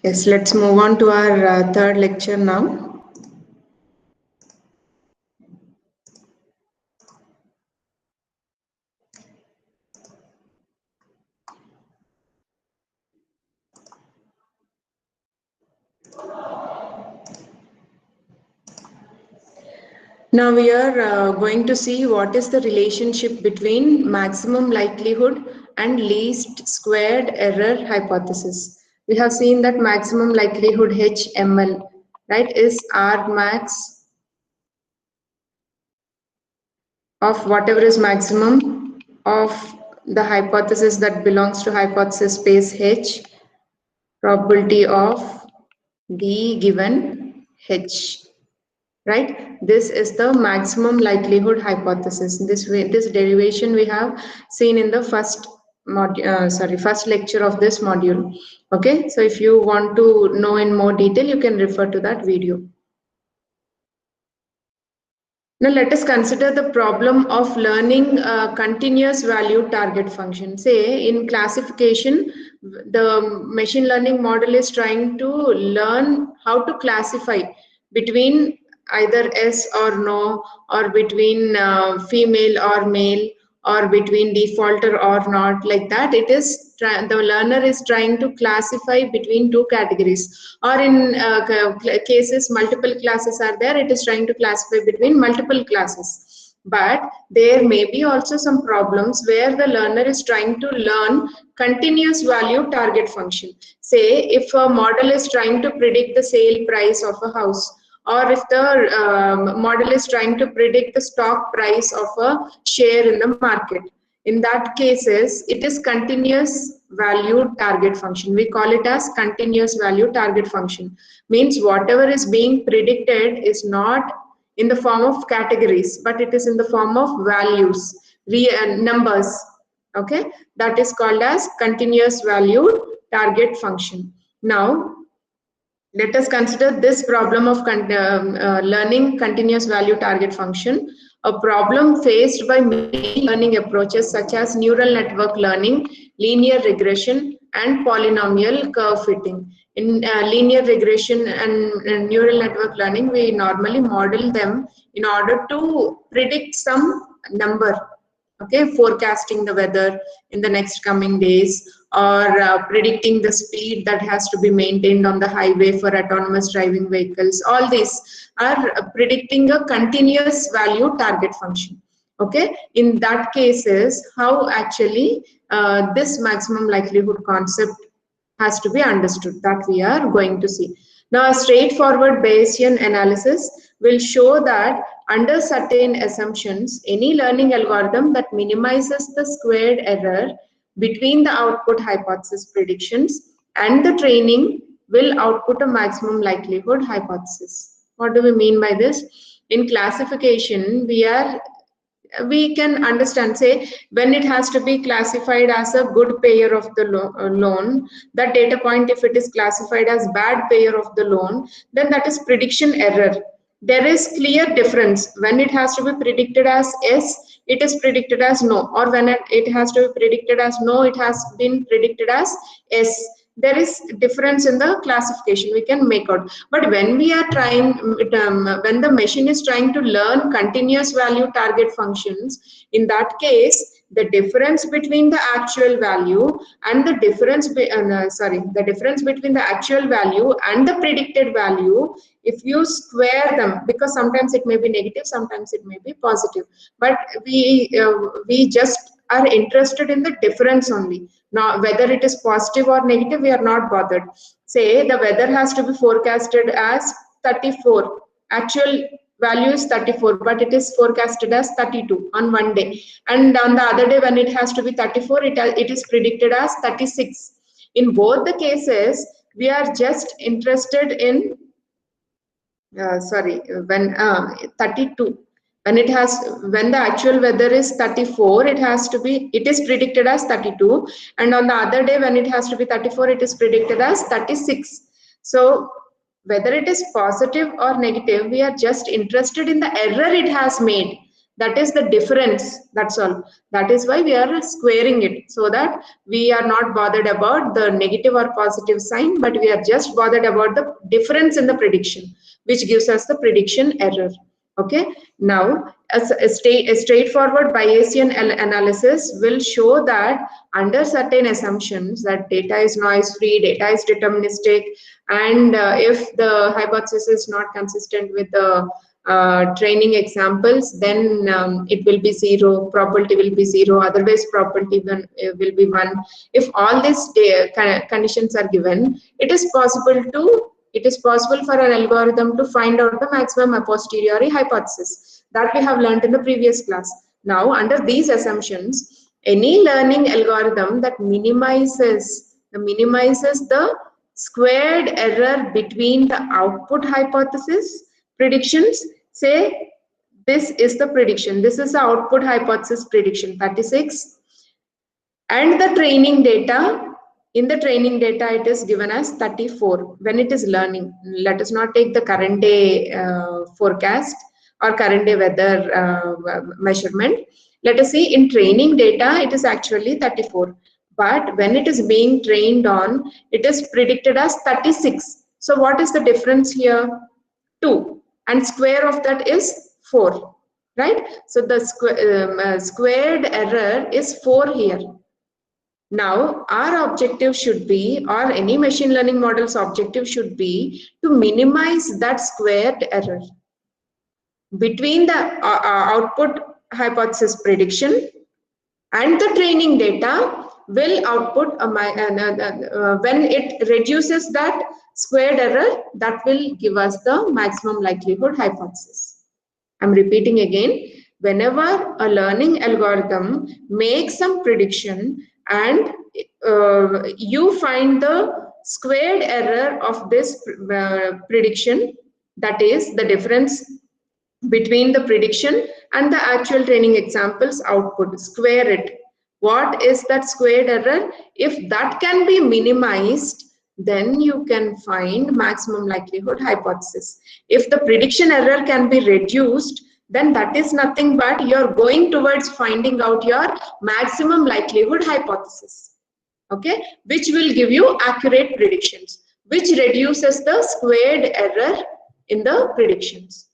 Yes, let's move on to our third lecture now. Now we are going to see what is the relationship between maximum likelihood and least squared error hypothesis. We have seen that maximum likelihood HML, right, is R max of whatever is maximum of the hypothesis that belongs to hypothesis space H, probability of D given H. Right, this is the maximum likelihood hypothesis. This derivation we have seen in the first lecture of this module. Okay, so if you want to know in more detail, you can refer to that video. Now let us consider the problem of learning a continuous value target function. Say in classification, the machine learning model is trying to learn how to classify between either yes or no, or between female or male, or between defaulter or not, like that. It is the learner is trying to classify between two categories, or in cases multiple classes are there, it is trying to classify between multiple classes. But there may be also some problems where the learner is trying to learn continuous value target function. Say if a model is trying to predict the sale price of a house, or if the model is trying to predict the stock price of a share in the market. In that cases, it is continuous value target function. We call it as continuous value target function. Means whatever is being predicted is not in the form of categories, but it is in the form of values, numbers. Okay, that is called as continuous value target function. Now, let us consider this problem of learning continuous value target function, a problem faced by many learning approaches such as neural network learning, linear regression, and polynomial curve fitting. In linear regression and neural network learning, we normally model them in order to predict some number. Okay, forecasting the weather in the next coming days, or predicting the speed that has to be maintained on the highway for autonomous driving vehicles. All these are predicting a continuous value target function. Okay, in that cases, how actually this maximum likelihood concept has to be understood, that we are going to see. Now, a straightforward Bayesian analysis will show that under certain assumptions, any learning algorithm that minimizes the squared error between the output hypothesis predictions and the training will output a maximum likelihood hypothesis. What do we mean by this? In classification, we can understand, say, when it has to be classified as a good payer of the loan, that data point, if it is classified as bad payer of the loan, then that is prediction error. There is clear difference. When it has to be predicted as yes, it is predicted as no, or when it has to be predicted as no, it has been predicted as yes. There is difference in the classification we can make out. But when we are trying, when the machine is trying to learn continuous value target functions, in that case, the difference between the actual value and the difference between the actual value and the predicted value, if you square them, because sometimes it may be negative, sometimes it may be positive, but we just are interested in the difference only. Now, whether it is positive or negative, we are not bothered. Say the weather has to be forecasted as 34. Actual value is 34, but it is forecasted as 32 on one day. And on the other day, when it has to be 34, it is predicted as 36. In both the cases, we are just interested in, when 32. When the actual weather is 34, it is predicted as 32, and on the other day when it has to be 34, it is predicted as 36. So whether it is positive or negative, we are just interested in the error it has made. That is the difference. That's all. That is why we are squaring it, so that we are not bothered about the negative or positive sign, but we are just bothered about the difference in the prediction, which gives us the prediction error. Okay. Now, a straightforward Bayesian analysis will show that under certain assumptions that data is noise free, data is deterministic, and if the hypothesis is not consistent with the training examples, then it will be 0, probability will be 0, otherwise probability will be 1. If all these conditions are given, it is possible for an algorithm to find out the maximum a posteriori hypothesis that we have learned in the previous class. Now, under these assumptions, any learning algorithm that minimizes the squared error between the output hypothesis predictions, say this is the prediction, this is the output hypothesis prediction 36, and the training data, in the training data it is given as 34 when it is learning. Let us not take the current day forecast or current day weather measurement. Let us see, in training data it is actually 34, but when it is being trained on, it is predicted as 36. So what is the difference here? 2, and square of that is 4, right? So the squared error is 4 here. Now, our objective should be, or any machine learning model's objective should be, to minimize that squared error between the output hypothesis prediction and the training data will output when it reduces that squared error, that will give us the maximum likelihood hypothesis. I'm repeating again, whenever a learning algorithm makes some prediction and you find the squared error of this prediction, that is the difference between the prediction and the actual training examples output, square it. What is that squared error? If that can be minimized, then you can find maximum likelihood hypothesis. If the prediction error can be reduced, then that is nothing but you're going towards finding out your maximum likelihood hypothesis, okay, which will give you accurate predictions, which reduces the squared error in the predictions.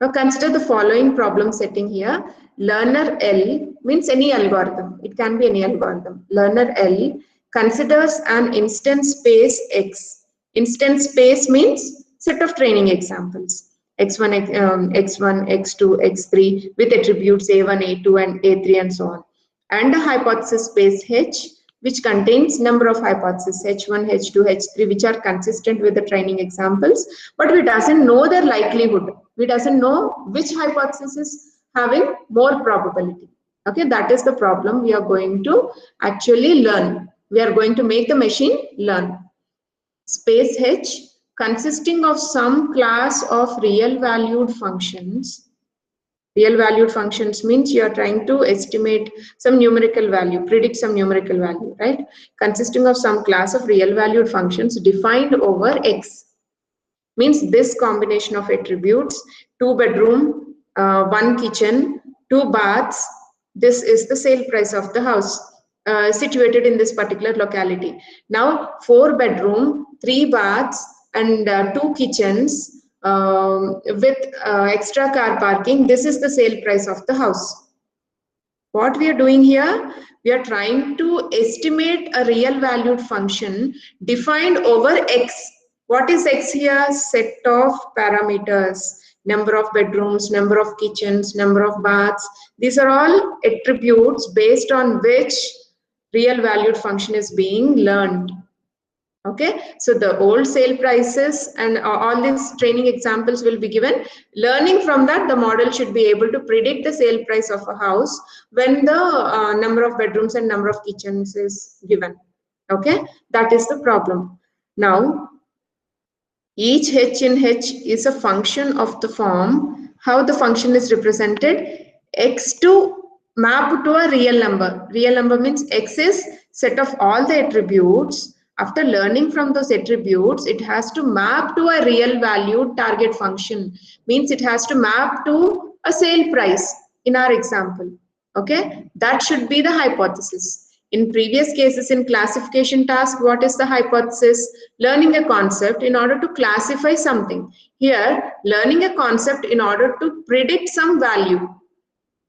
Now consider the following problem setting here. Learner L means any algorithm. It can be any algorithm. Learner L considers an instance space X. Instance space means set of training examples. X1, X1, X2, X3 with attributes A1, A2 and A3 and so on. And a hypothesis space H, which contains number of hypotheses H1, H2, H3, which are consistent with the training examples, but we doesn't know their likelihood. We doesn't know which hypothesis is having more probability. Okay, that is the problem we are going to actually learn. We are going to make the machine learn. Space H consisting of some class of real valued functions. Real valued functions means you are trying to estimate some numerical value, predict some numerical value, right? Consisting of some class of real valued functions defined over X. Means this combination of attributes, 2 bedroom, 1 kitchen, 2 baths, this is the sale price of the house situated in this particular locality. Now 4 bedroom, 3 baths and 2 kitchens with extra car parking, this is the sale price of the house. What we are doing here, we are trying to estimate a real valued function defined over X. What is X here? Set of parameters, number of bedrooms, number of kitchens, number of baths. These are all attributes based on which real valued function is being learned. Okay, so the old sale prices and all these training examples will be given. Learning from that, the model should be able to predict the sale price of a house when the number of bedrooms and number of kitchens is given. Okay, that is the problem. Now, each H in H is a function of the form. How the function is represented? X to map to a real number. Real number means X is set of all the attributes. After learning from those attributes, it has to map to a real valued target function. Means it has to map to a sale price in our example. Okay, that should be the hypothesis. In previous cases in classification task, what is the hypothesis? Learning a concept in order to classify something. Here, learning a concept in order to predict some value.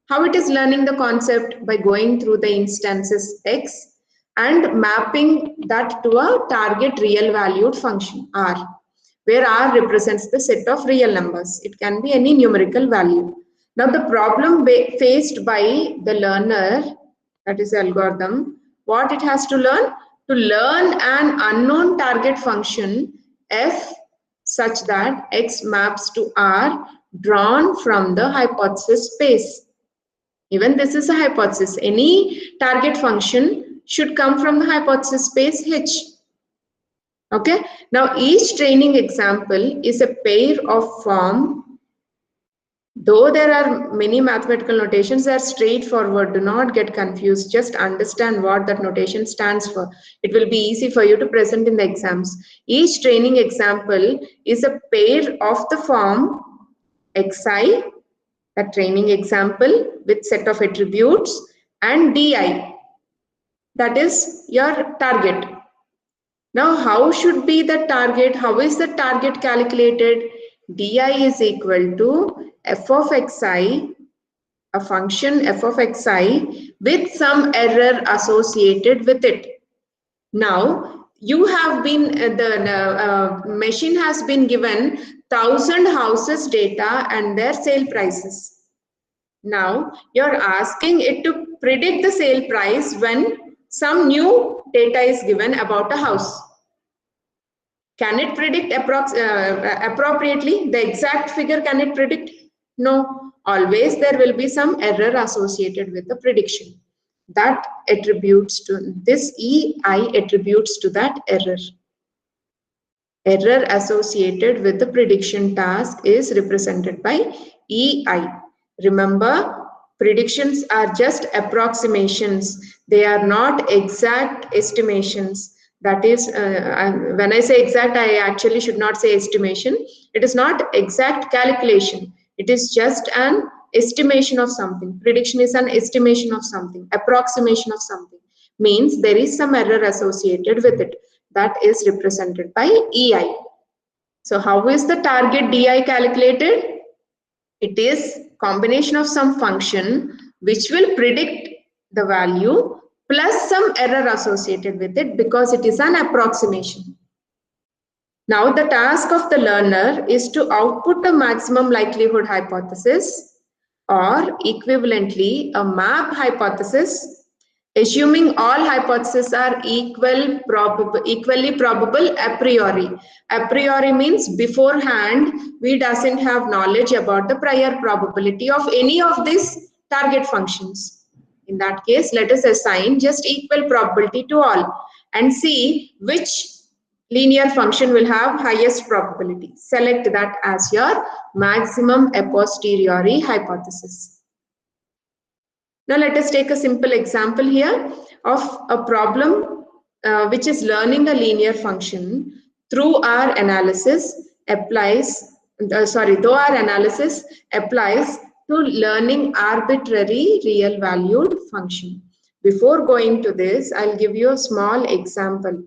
How it is learning the concept? By going through the instances X and mapping that to a target real valued function R, where R represents the set of real numbers. It can be any numerical value. Now the problem faced by the learner, that is the algorithm, what it has to learn? To learn an unknown target function f such that X maps to R drawn from the hypothesis space. Even this is a hypothesis. Any target function should come from the hypothesis space H. Okay. Now each training example is a pair of form. Though there are many mathematical notations, they are straightforward. Do not get confused. Just understand what that notation stands for. It will be easy for you to present in the exams. Each training example is a pair of the form xi, a training example with set of attributes, and di, that is your target. Now how should be the target? How is the target calculated? Di is equal to f of xi, a function f of xi with some error associated with it. Now you have been the machine has been given 1,000 houses data and their sale prices. Now you're asking it to predict the sale price when some new data is given about a house. Can it predict appropriately? The exact figure, can it predict? No. Always there will be some error associated with the prediction. That attributes to this EI attributes to that error. Error associated with the prediction task is represented by EI. Remember, predictions are just approximations. They are not exact estimations. That is, when I say exact, I actually should not say estimation. It is not exact calculation. It is just an estimation of something. Prediction is an estimation of something, approximation of something. Means there is some error associated with it. That is represented by EI. So how is the target DI calculated? It is combination of some function which will predict the value plus some error associated with it because it is an approximation. Now the task of the learner is to output a maximum likelihood hypothesis or equivalently a map hypothesis, assuming all hypotheses are equally probable a priori. A priori means beforehand we doesn't have knowledge about the prior probability of any of these target functions. In that case, let us assign just equal probability to all and see which linear function will have highest probability. Select that as your maximum a posteriori hypothesis. Now let us take a simple example here of a problem which is learning a linear function through our analysis applies, though our analysis applies to learning arbitrary real valued function. Before going to this, I'll give you a small example.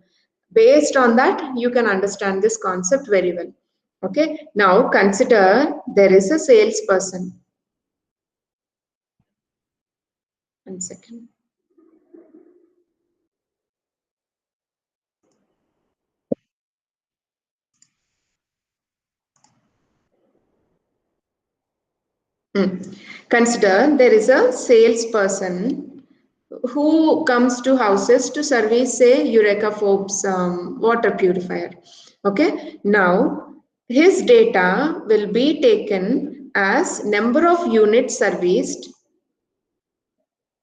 Based on that, you can understand this concept very well. Okay, now consider there is a salesperson. 1 second. Consider there is a salesperson who comes to houses to service, say, Eureka Forbes water purifier. Okay, now his data will be taken as number of units serviced.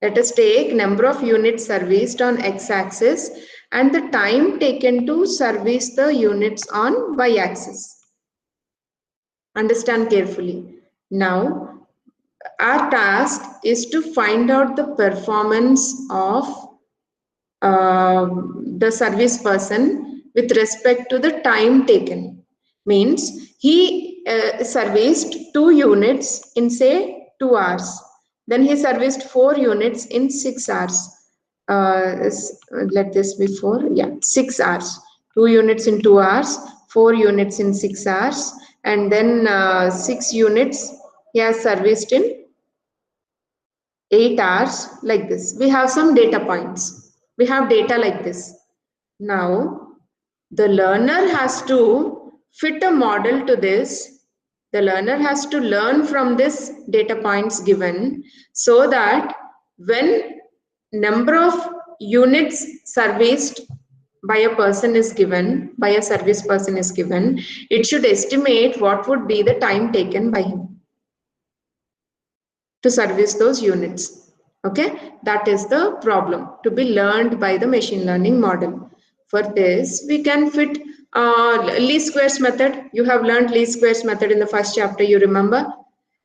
Let us take number of units serviced on x-axis and the time taken to service the units on y-axis. Understand carefully. Now, our task is to find out the performance of the service person with respect to the time taken. Means he serviced 2 units in say 2 hours. Then he serviced 4 units in 6 hours. Let this be 4. Yeah, 6 hours. 2 units in 2 hours, 4 units in 6 hours, and then 6 units he has serviced in 8 hours, like this. We have some data points. We have data like this. Now, the learner has to fit a model to this. The learner has to learn from this data points given, so that when number of units serviced by a person is given, by a service person is given, it should estimate what would be the time taken by him to service those units. Okay, that is the problem to be learned by the machine learning model. For this, we can fit least squares method. You have learned least squares method in the first chapter, you remember?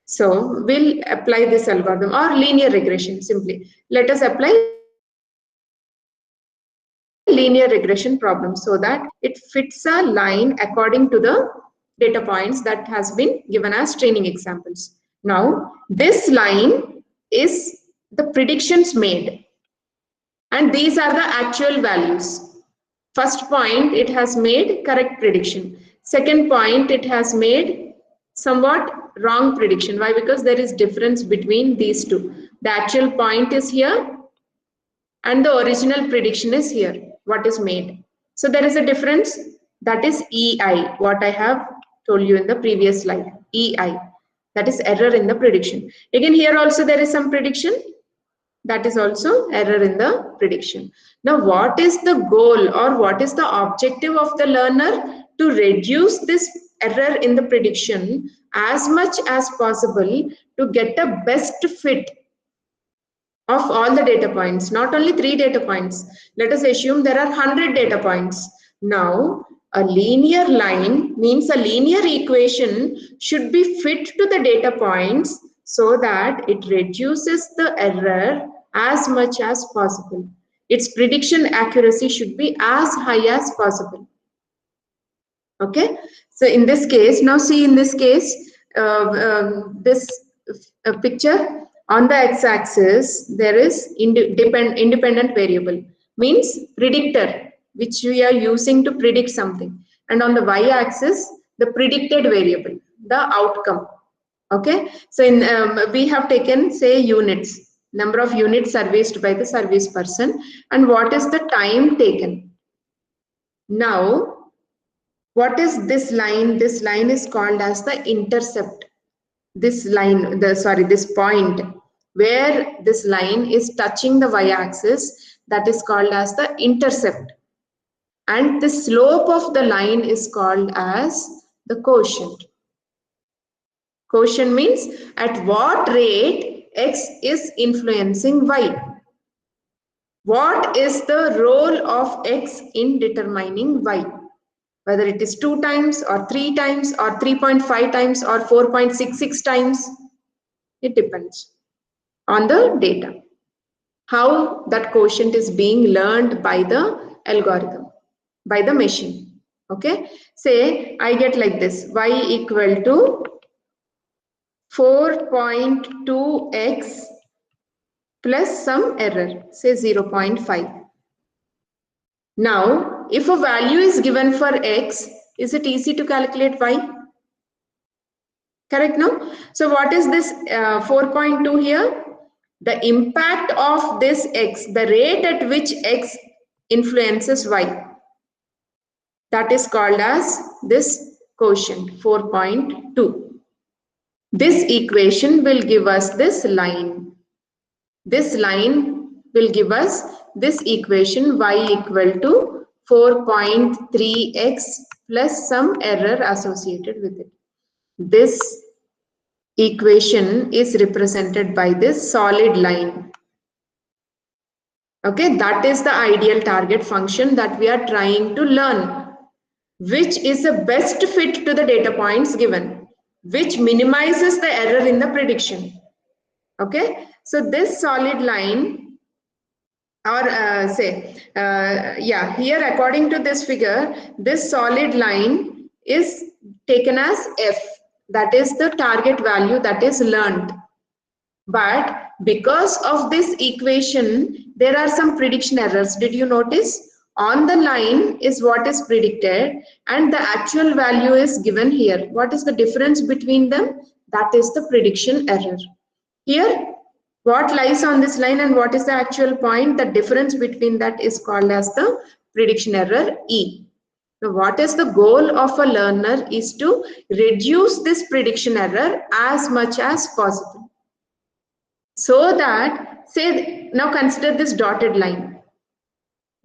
So we'll apply this algorithm, or linear regression simply. Let us apply linear regression problem so that it fits a line according to the data points that has been given as training examples. Now, this line is the predictions made, and these are the actual values. First point, it has made correct prediction. Second point, it has made somewhat wrong prediction. Why? Because there is difference between these two. The actual point is here and the original prediction is here, what is made. So there is a difference, that is EI, what I have told you in the previous slide, EI, that is error in the prediction. Again, here also there is some prediction, that is also error in the prediction. Now, what is the goal or what is the objective of the learner? To reduce this error in the prediction as much as possible to get a best fit of all the data points, not only 3 data points. Let us assume there are 100 data points. Now, a linear line means a linear equation should be fit to the data points so that it reduces the error as much as possible. Its prediction accuracy should be as high as possible. Okay, so in this case, now see in this case, this picture, on the x-axis there is independent variable, means predictor, which we are using to predict something, and on the y-axis the predicted variable, the outcome. Okay, so in we have taken say units, number of units serviced by the service person, and what is the time taken. Now, what is this line? This line is called as the intercept. This line, this point where this line is touching the y-axis, that is called as the intercept. And the slope of the line is called as the quotient. Quotient means at what rate x is influencing y. What is the role of x in determining y? Whether it is 2 times or 3 times or 3.5 times or 4.66 times, it depends on the data. How that quotient is being learned by the algorithm, by the machine. Okay, say I get like this, y equal to 4.2x plus some error, say 0.5. Now, if a value is given for x, is it easy to calculate y? Correct, no? So what is this 4.2 here? The impact of this x, the rate at which x influences y. That is called as this quotient, 4.2. This equation will give us this line. This line will give us this equation, y equal to 4.3x plus some error associated with it. This equation is represented by this solid line. Okay, that is the ideal target function that we are trying to learn, which is the best fit to the data points given, which minimizes the error in the prediction. Okay, so this solid line, or here according to this figure, this solid line is taken as f. That is the target value that is learned. But because of this equation, there are some prediction errors. Did you notice? On the line is what is predicted and the actual value is given here. What is the difference between them? That is the prediction error. Here, what lies on this line and what is the actual point? The difference between that is called as the prediction error E. Now, what is the goal of a learner is to reduce this prediction error as much as possible. So that, say, now consider this dotted line.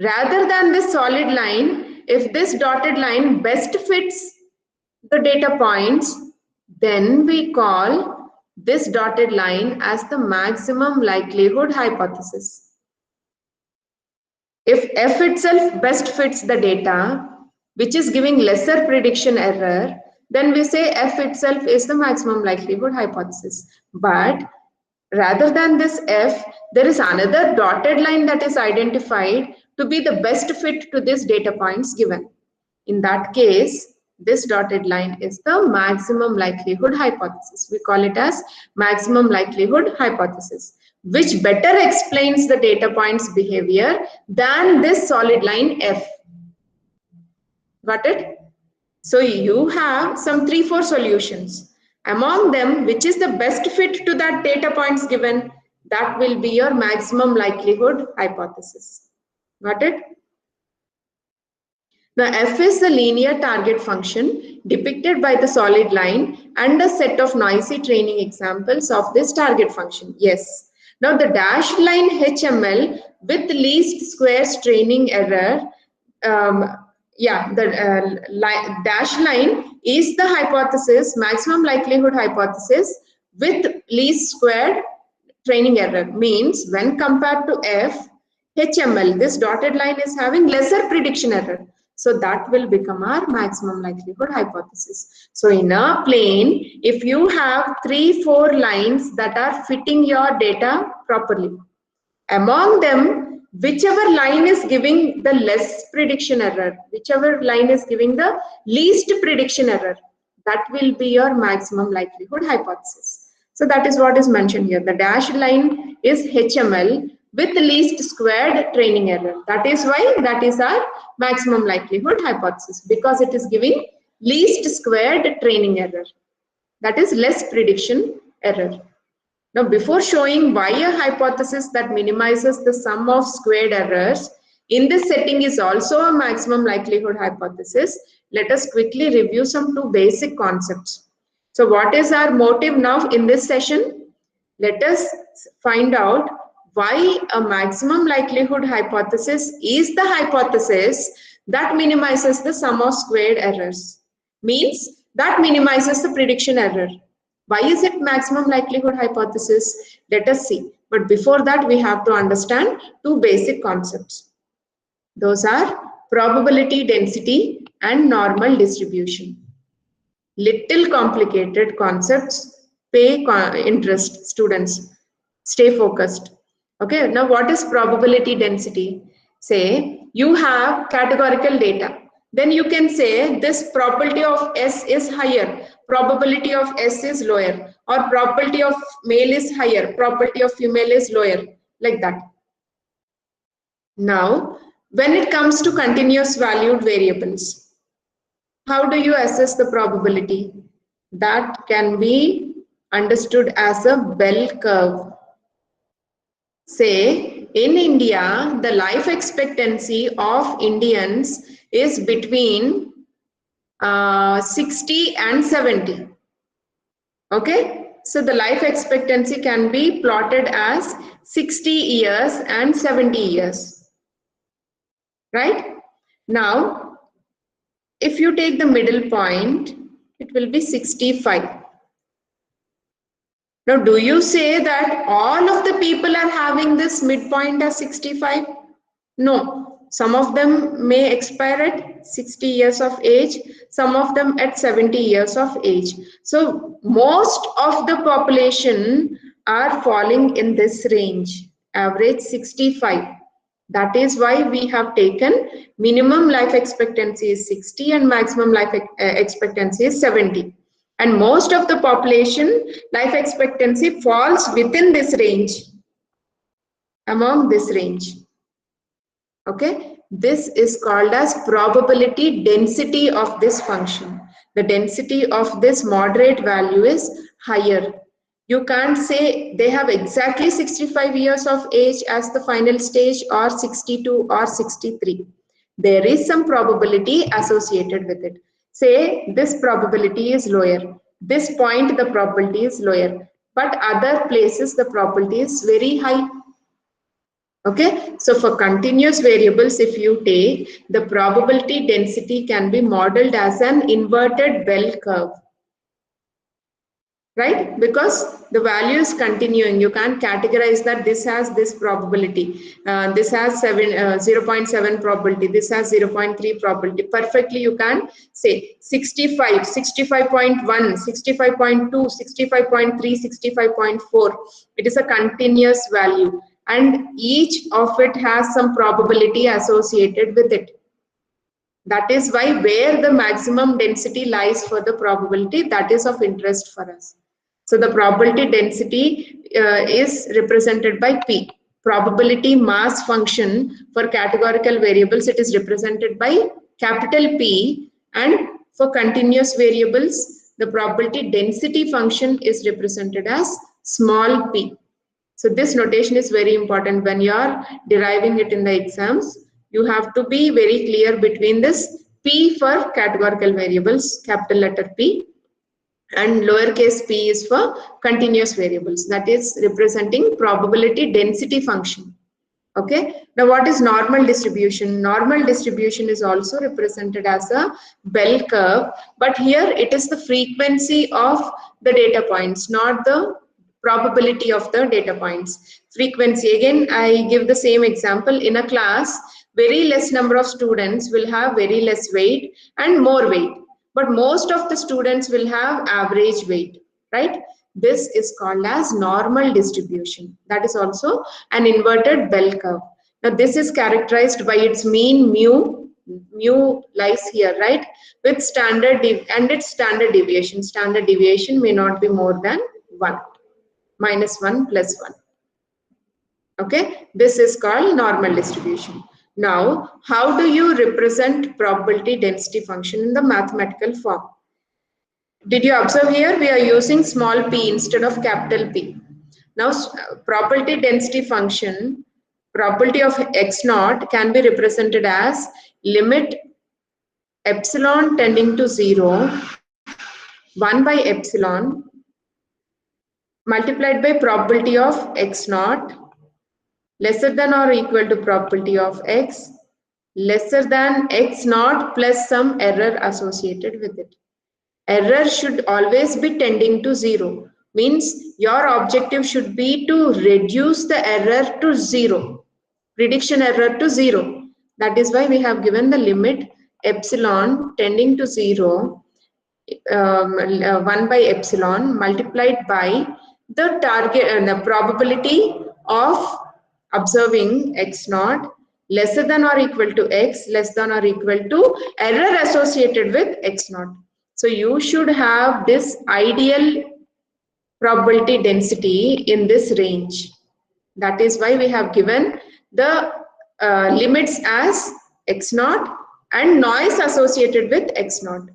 Rather than this solid line, if this dotted line best fits the data points, then we call this dotted line as the maximum likelihood hypothesis. If F itself best fits the data, which is giving lesser prediction error, then we say F itself is the maximum likelihood hypothesis. But rather than this F, there is another dotted line that is identified to be the best fit to this data points given. In that case, this dotted line is the maximum likelihood hypothesis. We call it as maximum likelihood hypothesis, which better explains the data points behavior than this solid line F. Got it? So you have some 3-4 solutions. Among them, which is the best fit to that data points given, that will be your maximum likelihood hypothesis. Got it? Now, F is the linear target function depicted by the solid line and a set of noisy training examples of this target function. Yes. Now, the dashed line HML with least squares training error, the dashed line is the hypothesis, maximum likelihood hypothesis with least squared training error. Means when compared to F, HML, this dotted line is having lesser prediction error. So that will become our maximum likelihood hypothesis. So in a plane, if you have 3-4 lines that are fitting your data properly, among them, whichever line is giving the less prediction error, whichever line is giving the least prediction error, that will be your maximum likelihood hypothesis. So that is what is mentioned here. The dashed line is HML with least squared training error. That is why that is our maximum likelihood hypothesis, because it is giving least squared training error. That is less prediction error. Now, before showing why a hypothesis that minimizes the sum of squared errors in this setting is also a maximum likelihood hypothesis, let us quickly review some 2 basic concepts. So what is our motive now in this session? Let us find out why a maximum likelihood hypothesis is the hypothesis that minimizes the sum of squared errors. Means that minimizes the prediction error. Why is it maximum likelihood hypothesis? Let us see. But before that, we have to understand 2 basic concepts. Those are probability density and normal distribution. Little complicated concepts. Pay interest, students. Stay focused. Okay, now what is probability density? Say you have categorical data. Then you can say this probability of S is higher, probability of S is lower, or probability of male is higher, probability of female is lower, like that. Now, when it comes to continuous valued variables, how do you assess the probability? That can be understood as a bell curve. Say, in India, the life expectancy of Indians is between 60 and 70. Okay, so the life expectancy can be plotted as 60 years and 70 years. Right? Now, if you take the middle point, it will be 65. Now, do you say that all of the people are having this midpoint as 65? No. Some of them may expire at 60 years of age, some of them at 70 years of age. So, most of the population are falling in this range, average 65. That is why we have taken minimum life expectancy is 60 and maximum life expectancy is 70. And most of the population life expectancy falls within this range, among this range. Okay, this is called as probability density of this function. The density of this moderate value is higher. You can't say they have exactly 65 years of age as the final stage, or 62 or 63. There is some probability associated with it. Say this probability is lower. This point the probability is lower. But other places the probability is very high. Okay, so for continuous variables, if you take the probability density can be modeled as an inverted bell curve, right? Because the value is continuing. You can't categorize that this has this probability, this has 0.7 probability, this has 0.3 probability. Perfectly, you can say 65, 65.1, 65.2, 65.3, 65.4. It is a continuous value, and each of it has some probability associated with it. That is why where the maximum density lies for the probability, that is of interest for us. So the probability density is represented by P. Probability mass function for categorical variables, it is represented by capital P, and for continuous variables, the probability density function is represented as small p. So this notation is very important when you are deriving it in the exams. You have to be very clear between this P for categorical variables, capital letter P, and lowercase p is for continuous variables, that is representing probability density function. Okay, now what is normal distribution? Normal distribution is also represented as a bell curve, but here it is the frequency of the data points, not the probability of the data points. Frequency, again I give the same example. In a class, very less number of students will have very less weight and more weight, but most of the students will have average weight, right? This is called as normal distribution. That is also an inverted bell curve. Now this is characterized by its mean mu. Mu lies here, right? With standard and its standard deviation. Standard deviation may not be more than 1, -1 + 1. Okay, this is called normal distribution. Now, how do you represent probability density function in the mathematical form? Did you observe here? We are using small p instead of capital P. Now, probability density function, probability of x naught can be represented as limit epsilon tending to 0, 1 by epsilon multiplied by probability of x naught lesser than or equal to probability of x lesser than x naught plus some error associated with it. Error should always be tending to 0. Means your objective should be to reduce the error to 0. Prediction error to 0. That is why we have given the limit epsilon tending to 0, 1 by epsilon multiplied by the target the probability of observing x naught lesser than or equal to x less than or equal to error associated with x naught. So you should have this ideal probability density in this range. That is why we have given the limits as x naught and noise associated with x naught.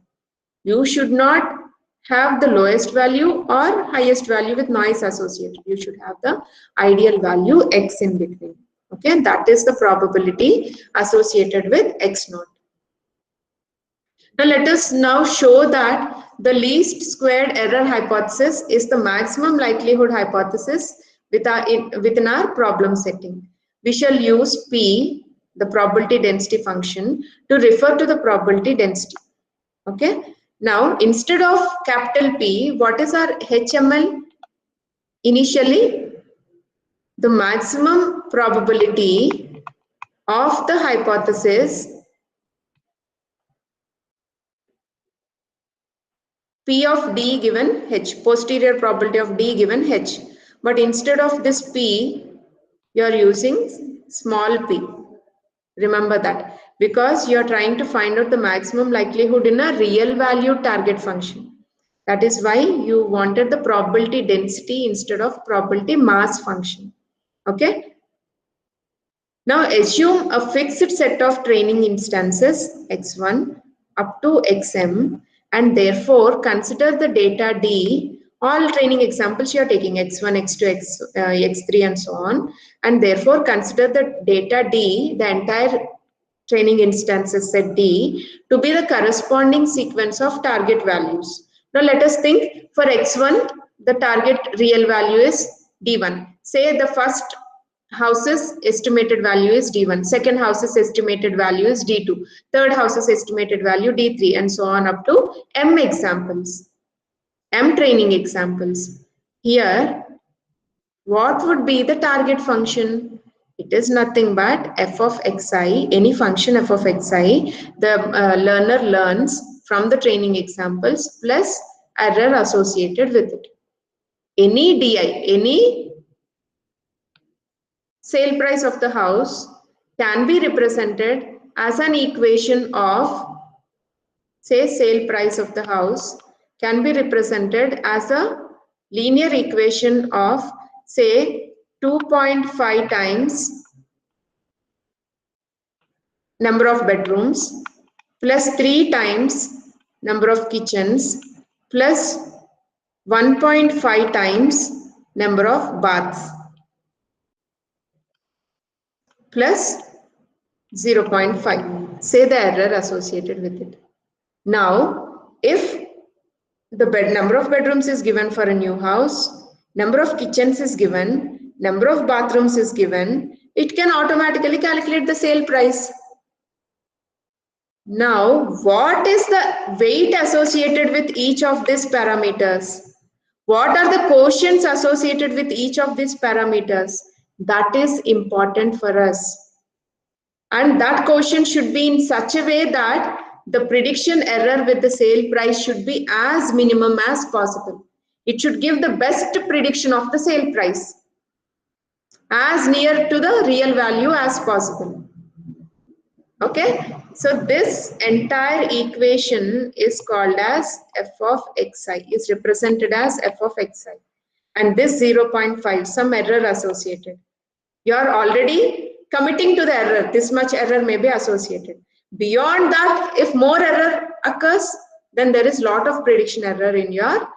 You should not have the lowest value or highest value with noise associated. You should have the ideal value x in between. Okay, that is the probability associated with x naught. Now let us now show that the least squared error hypothesis is the maximum likelihood hypothesis within our problem setting. We shall use P, the probability density function, to refer to the probability density. Okay. Now instead of capital P, what is our HML? Initially, the maximum probability of the hypothesis P of D given H, posterior probability of D given H. But instead of this P, you are using small p. Remember that, because you are trying to find out the maximum likelihood in a real value target function. That is why you wanted the probability density instead of probability mass function. Okay. Now assume a fixed set of training instances x1 up to xm, and therefore consider the data D. All training examples you are taking x1, x2, x3 and so on, and therefore consider the data D, the entire training instances set D, to be the corresponding sequence of target values. Now let us think for x1 the target real value is D1. Say the first house's estimated value is D1, second house's estimated value is D2, third house's estimated value D3, and so on up to M examples, M training examples. Here, what would be the target function? It is nothing but f of xi, any function f of xi, the learner learns from the training examples plus error associated with it. Any di, any sale price of the house can be represented as an equation of, say, sale price of the house can be represented as a linear equation of, say, 2.5 times number of bedrooms plus 3 times number of kitchens plus 1.5 times number of baths plus 0.5. Say the error associated with it. Now, if the number of bedrooms is given for a new house, number of kitchens is given, number of bathrooms is given, it can automatically calculate the sale price. Now, what is the weight associated with each of these parameters? What are the quotients associated with each of these parameters? That is important for us. And that quotient should be in such a way that the prediction error with the sale price should be as minimum as possible. It should give the best prediction of the sale price, as near to the real value as possible. Okay, so this entire equation is called as f of xi, is represented as f of xi, and this 0.5, some error associated. You are already committing to the error. This much error may be associated. Beyond that, if more error occurs, then there is lot of prediction error in your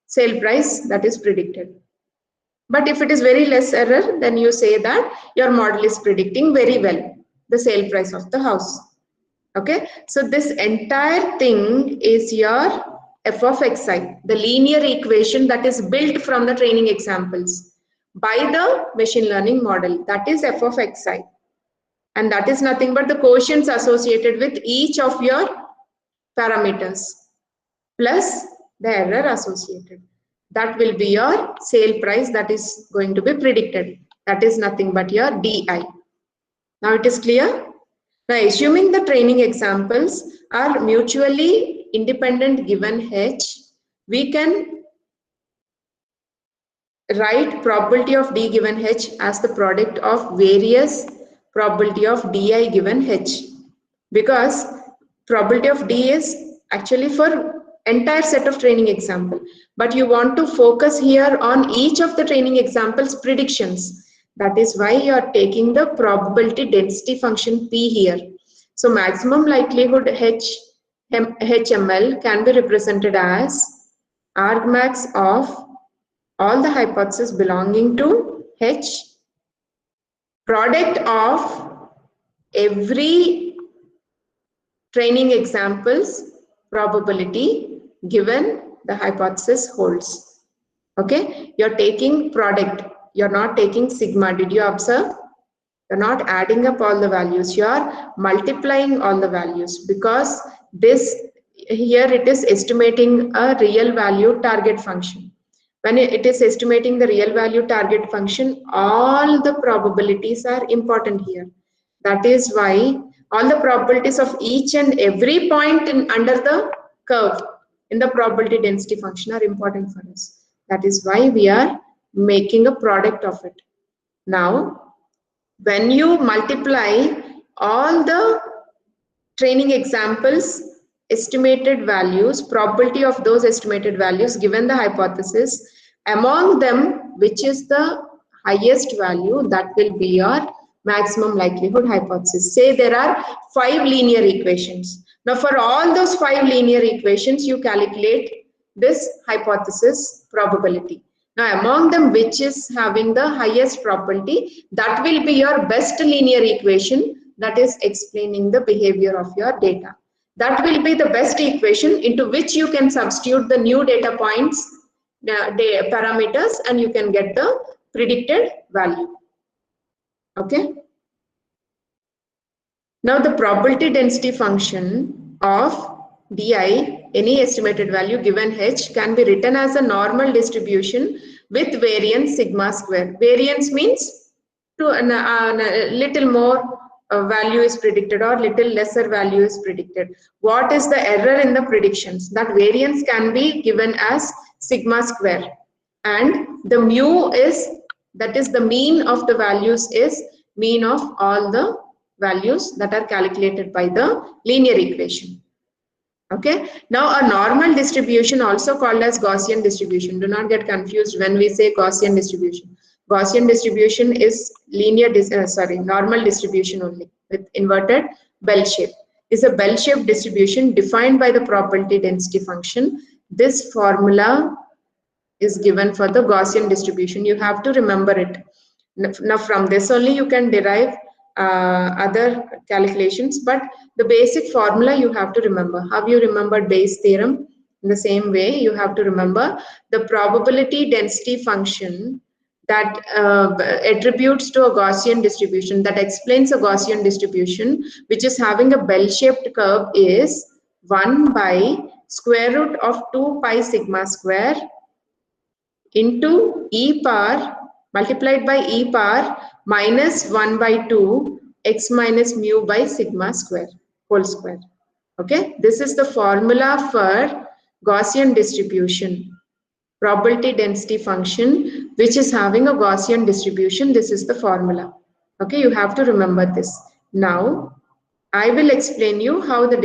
sale price that is predicted. But if it is very less error, then you say that your model is predicting very well the sale price of the house. Okay, so this entire thing is your f of xi, the linear equation that is built from the training examples by the machine learning model. That is f of xi, and that is nothing but the quotients associated with each of your parameters plus the error associated. That will be your sale price that is going to be predicted. That is nothing but your di. Now it is clear? Now assuming the training examples are mutually independent given h, we can write probability of d given h as the product of various probability of di given h, because probability of d is actually for entire set of training example, but you want to focus here on each of the training examples predictions. That is why you are taking the probability density function p here. So maximum likelihood HML can be represented as argmax of all the hypotheses belonging to H, product of every training examples probability given the hypothesis holds. Okay, you're taking product, you're not taking sigma. Did you observe? You're not adding up all the values, you're multiplying all the values, because this here it is estimating a real value target function. When it is estimating the real value target function, all the probabilities are important here. That is why all the probabilities of each and every point under the curve in the probability density function are important for us. That is why we are making a product of it. Now, when you multiply all the training examples estimated values, probability of those estimated values given the hypothesis. Among them, which is the highest value, that will be your maximum likelihood hypothesis. Say there are 5 linear equations. Now for all those 5 linear equations, you calculate this hypothesis probability. Now among them, which is having the highest probability, that will be your best linear equation that is explaining the behavior of your data. That will be the best equation into which you can substitute the new data points, the parameters, and you can get the predicted value. Okay. Now the probability density function of di, any estimated value given h, can be written as a normal distribution with variance sigma square. Variance means to a little more value is predicted or little lesser value is predicted. What is the error in the predictions? That variance can be given as sigma square, and the mu is, that is the mean of the values, is mean of all the values that are calculated by the linear equation. Okay. Now a normal distribution, also called as Gaussian distribution. Do not get confused when we say Gaussian distribution. Gaussian distribution is normal distribution only with inverted bell shape. Is a bell-shaped distribution defined by the probability density function. This formula is given for the Gaussian distribution. You have to remember it. Now from this only you can derive other calculations, but the basic formula you have to remember. How you remembered Bayes' theorem? In the same way, you have to remember the probability density function that attributes to a Gaussian distribution, that explains a Gaussian distribution which is having a bell-shaped curve, is 1 by square root of 2 pi sigma square into e power multiplied by e power minus 1 by 2 x minus mu by sigma square whole square. Okay, this is the formula for Gaussian distribution, probability density function which is having a Gaussian distribution. This is the formula. Okay, you have to remember this. Now I will explain you how the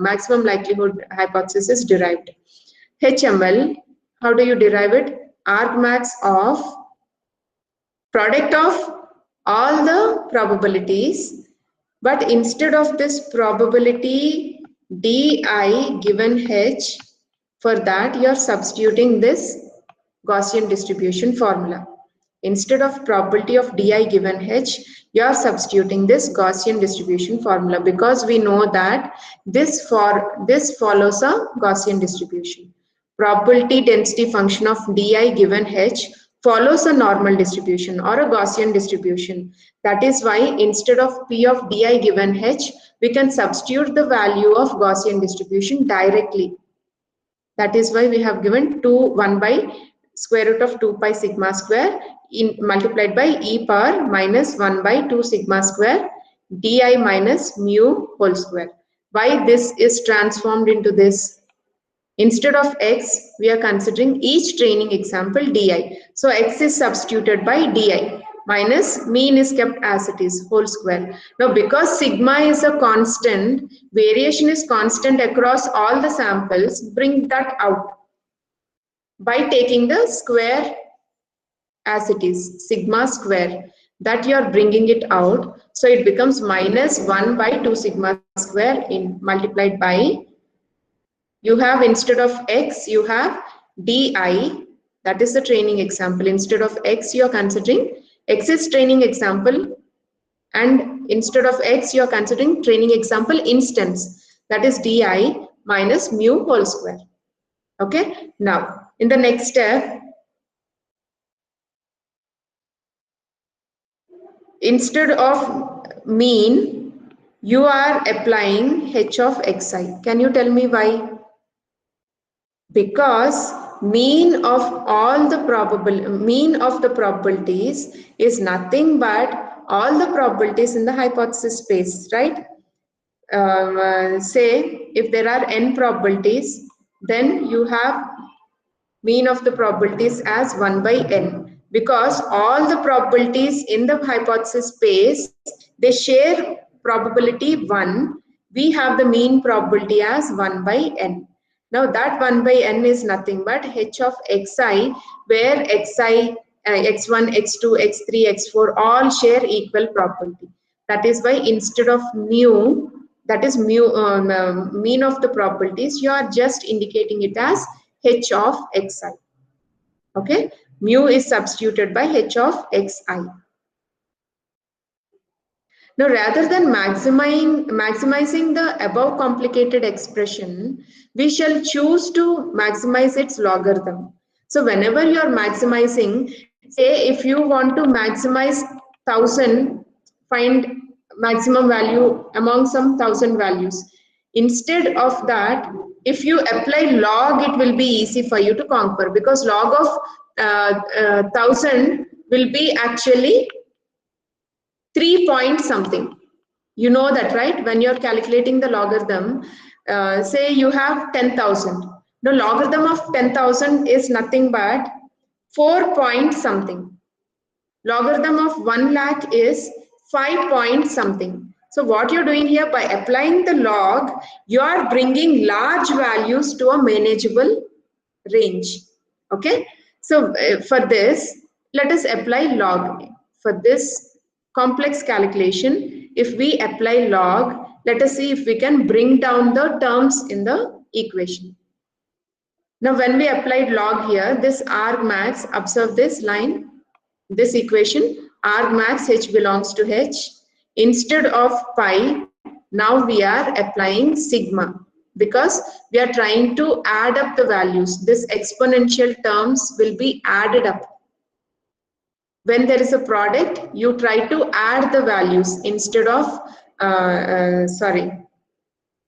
maximum likelihood hypothesis is derived. HML, how do you derive it? Argmax of product of all the probabilities, but instead of this probability di given h, for that you are substituting this Gaussian distribution formula. Instead of probability of di given h, you are substituting this Gaussian distribution formula, because we know that this follows a Gaussian distribution. Probability density function of di given h follows a normal distribution or a Gaussian distribution. That is why instead of p of di given h, we can substitute the value of Gaussian distribution directly. That is why we have given 1 by square root of 2 pi sigma square multiplied by e power minus 1 by 2 sigma square di minus mu whole square. Why this is transformed into this? Instead of x, we are considering each training example di. So x is substituted by di minus mean is kept as it is whole square. Now because sigma is a constant, variation is constant across all the samples, bring that out by taking the square as it is, sigma square, that you are bringing it out. So it becomes minus 1 by 2 sigma square in multiplied by, you have instead of x, you have di, that is the training example. Instead of x, you are considering x is training example, and instead of x, you are considering training example instance, that is di minus mu whole square. Okay, now in the next step, instead of mean, you are applying h of xi. Can you tell me why? Because mean of the probabilities is nothing but all the probabilities in the hypothesis space, right? Say if there are n probabilities, then you have mean of the probabilities as 1 by n, because all the probabilities in the hypothesis space, they share probability 1, we have the mean probability as 1 by n. Now that 1 by n is nothing but h of xi, where xi, x1, x2, x3, x4 all share equal probability. That is why instead of mu, that is mean of the probabilities, you are just indicating it as h of xi. Okay, mu is substituted by h of xi. Now, rather than maximizing the above complicated expression, we shall choose to maximize its logarithm. So whenever you are maximizing, say if you want to maximize 1000, find maximum value among some 1000 values. Instead of that, if you apply log, it will be easy for you to conquer, because log of 1000 will be actually 3 point something. You know that, right? When you're calculating the logarithm, say you have 10,000. The logarithm of 10,000 is nothing but 4 point something. Logarithm of 1 lakh is 5 point something. So what you're doing here, by applying the log, you are bringing large values to a manageable range. Okay, so for this, let us apply log. For this complex calculation, if we apply log, let us see if we can bring down the terms in the equation. Now when we applied log here, this argmax, observe this line, this equation, argmax h belongs to h. Instead of pi, now we are applying sigma, because we are trying to add up the values. This exponential terms will be added up. When there is a product, you try to add the values instead of,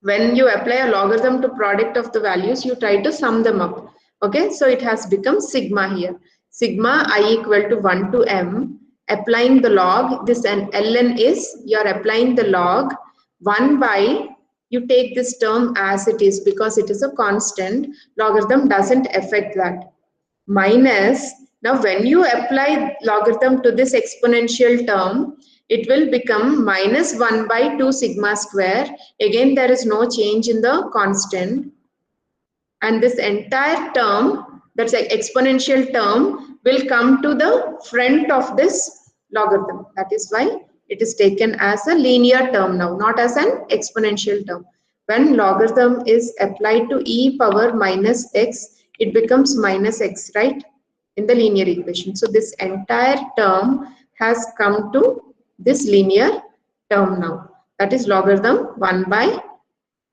when you apply a logarithm to product of the values, you try to sum them up. Okay, so it has become sigma here. Sigma I equal to 1 to m. Applying the log, this and ln is, you are applying the log 1 by, you take this term as it is because it is a constant. Logarithm doesn't affect that. Minus, now when you apply logarithm to this exponential term, it will become minus 1 by 2 sigma square. Again, there is no change in the constant. And this entire term, that's an exponential term, will come to the front of this logarithm. That is why it is taken as a linear term now, not as an exponential term. When logarithm is applied to e power minus x, it becomes minus x, right, in the linear equation. So this entire term has come to this linear term now. That is logarithm 1 by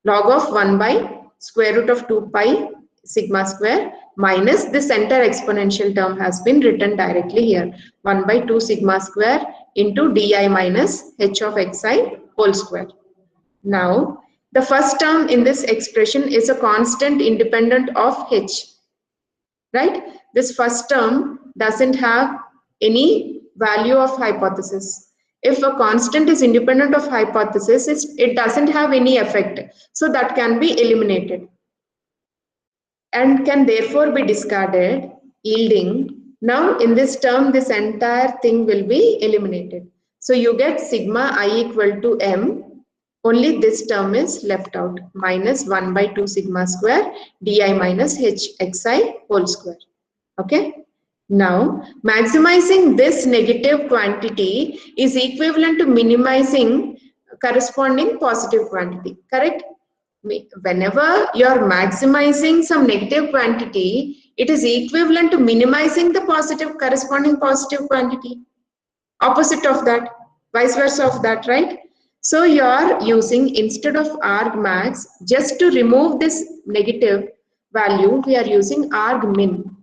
log of 1 by square root of 2 pi sigma square minus this entire exponential term has been written directly here, 1 by 2 sigma square into di minus h of xi whole square. Now the first term in this expression is a constant independent of h, right? This first term doesn't have any value of hypothesis. If a constant is independent of hypothesis, it doesn't have any effect. So that can be eliminated and can therefore be discarded, yielding. Now in this term, this entire thing will be eliminated. So you get sigma I equal to m. Only this term is left out, minus 1 by 2 sigma square di minus h xi whole square. Okay. Now, maximizing this negative quantity is equivalent to minimizing corresponding positive quantity, correct? Whenever you are maximizing some negative quantity, it is equivalent to minimizing the corresponding positive quantity. Opposite of that, vice versa of that, right? So you are using, instead of argmax, just to remove this negative value, we are using argmin.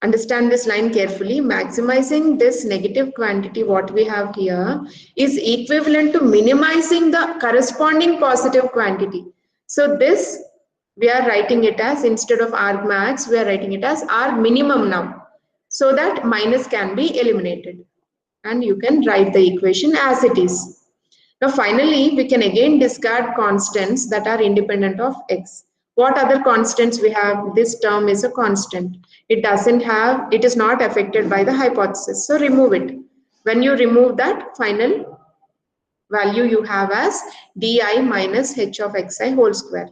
Understand this line carefully. Maximizing this negative quantity, what we have here, is equivalent to minimizing the corresponding positive quantity. So this, we are writing it as, instead of argmax, we are writing it as argminimum now, so that minus can be eliminated. And you can write the equation as it is. Now finally, we can again discard constants that are independent of x. What other constants we have? This term is a constant. It is not affected by the hypothesis. So remove it. When you remove that, final value you have as di minus h of xi whole square.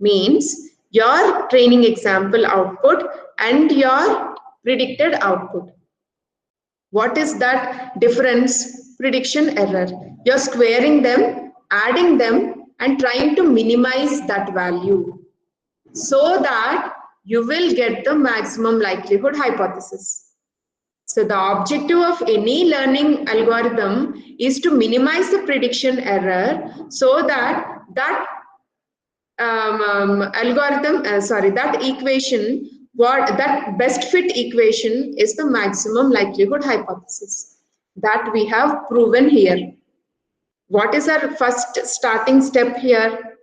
Means your training example output and your predicted output. What is that difference? Prediction error. You're squaring them, adding them, and trying to minimize that value so that you will get the maximum likelihood hypothesis. So the objective of any learning algorithm is to minimize the prediction error so that that equation, that best fit equation is the maximum likelihood hypothesis that we have proven here. What is our first starting step here?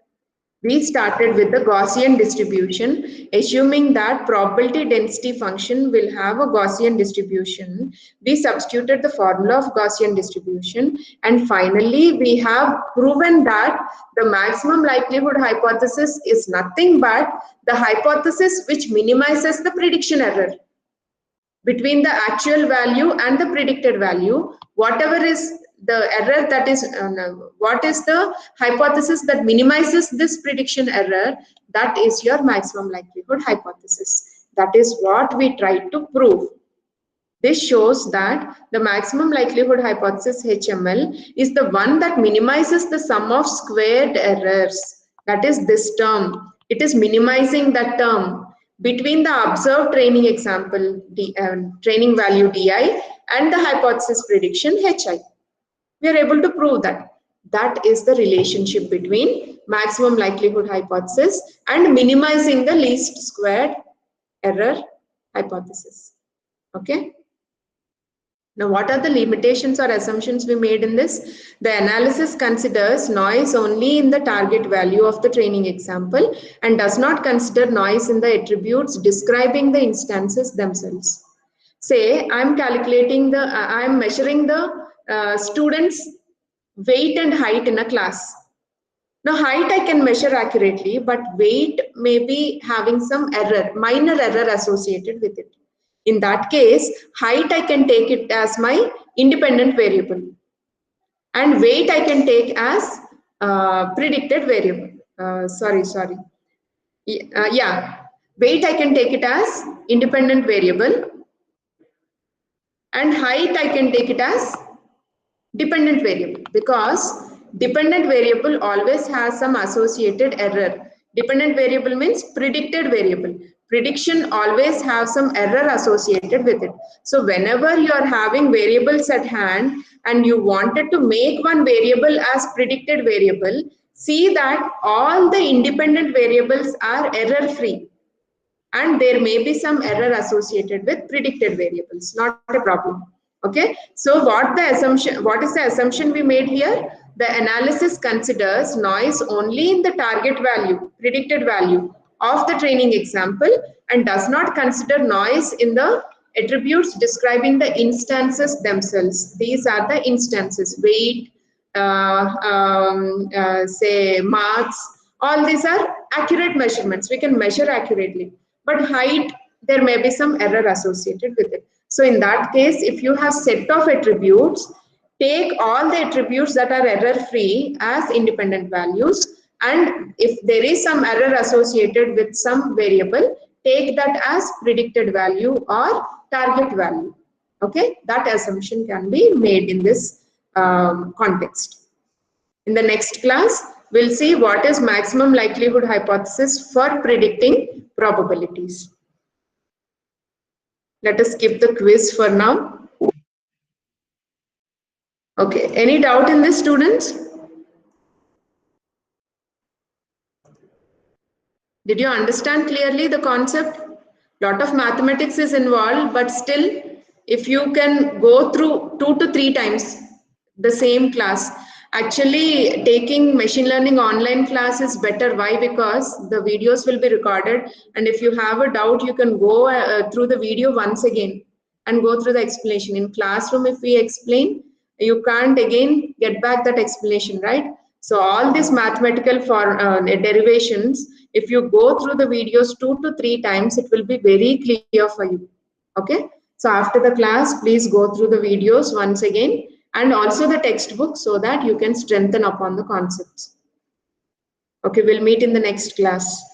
We started with the Gaussian distribution, assuming that probability density function will have a Gaussian distribution. We substituted the formula of Gaussian distribution, and finally we have proven that the maximum likelihood hypothesis is nothing but the hypothesis which minimizes the prediction error between the actual value and the predicted value. Whatever is the error, that is what is the hypothesis that minimizes this prediction error, that is your maximum likelihood hypothesis. That is what we tried to prove. This shows that the maximum likelihood hypothesis HML is the one that minimizes the sum of squared errors. That is this term. It is minimizing that term between the observed training example, training value di, and the hypothesis prediction hi. We are able to prove that. That is the relationship between maximum likelihood hypothesis and minimizing the least squared error hypothesis. Okay. Now, what are the limitations or assumptions we made in this? The analysis considers noise only in the target value of the training example and does not consider noise in the attributes describing the instances themselves. Say, I'm calculating I'm measuring the students' weight and height in a class. Now, height I can measure accurately, but weight may be having some error, minor error associated with it. In that case, height I can take it as my independent variable, and weight I can take as predicted variable. Weight I can take it as independent variable, and height I can take it as dependent variable, because dependent variable always has some associated error. Dependent variable means predicted variable. Prediction always have some error associated with it. So whenever you are having variables at hand and you wanted to make one variable as predicted variable, see that all the independent variables are error free, and there may be some error associated with predicted variables, not a problem. Okay, so what is the assumption we made here? The analysis considers noise only in the target value, predicted value of the training example, and does not consider noise in the attributes describing the instances themselves. These are the instances: weight, say marks. All these are accurate measurements. We can measure accurately. But height, there may be some error associated with it. So in that case, if you have set of attributes, take all the attributes that are error-free as independent values, and if there is some error associated with some variable, take that as predicted value or target value. Okay, that assumption can be made in this context. In the next class, we'll see what is maximum likelihood hypothesis for predicting probabilities. Let us skip the quiz for now. Okay, any doubt in this, students? Did you understand clearly the concept? Lot of mathematics is involved, but still, if you can go through 2 to 3 times the same class. Actually, taking machine learning online class is better. Why? Because the videos will be recorded, and if you have a doubt, you can go through the video once again and go through the explanation. In classroom, if we explain, you can't again get back that explanation, right? So all these mathematical derivations, if you go through the videos 2 to 3 times, it will be very clear for you. Okay? So after the class, please go through the videos once again and also the textbook so that you can strengthen upon the concepts. Okay, we'll meet in the next class.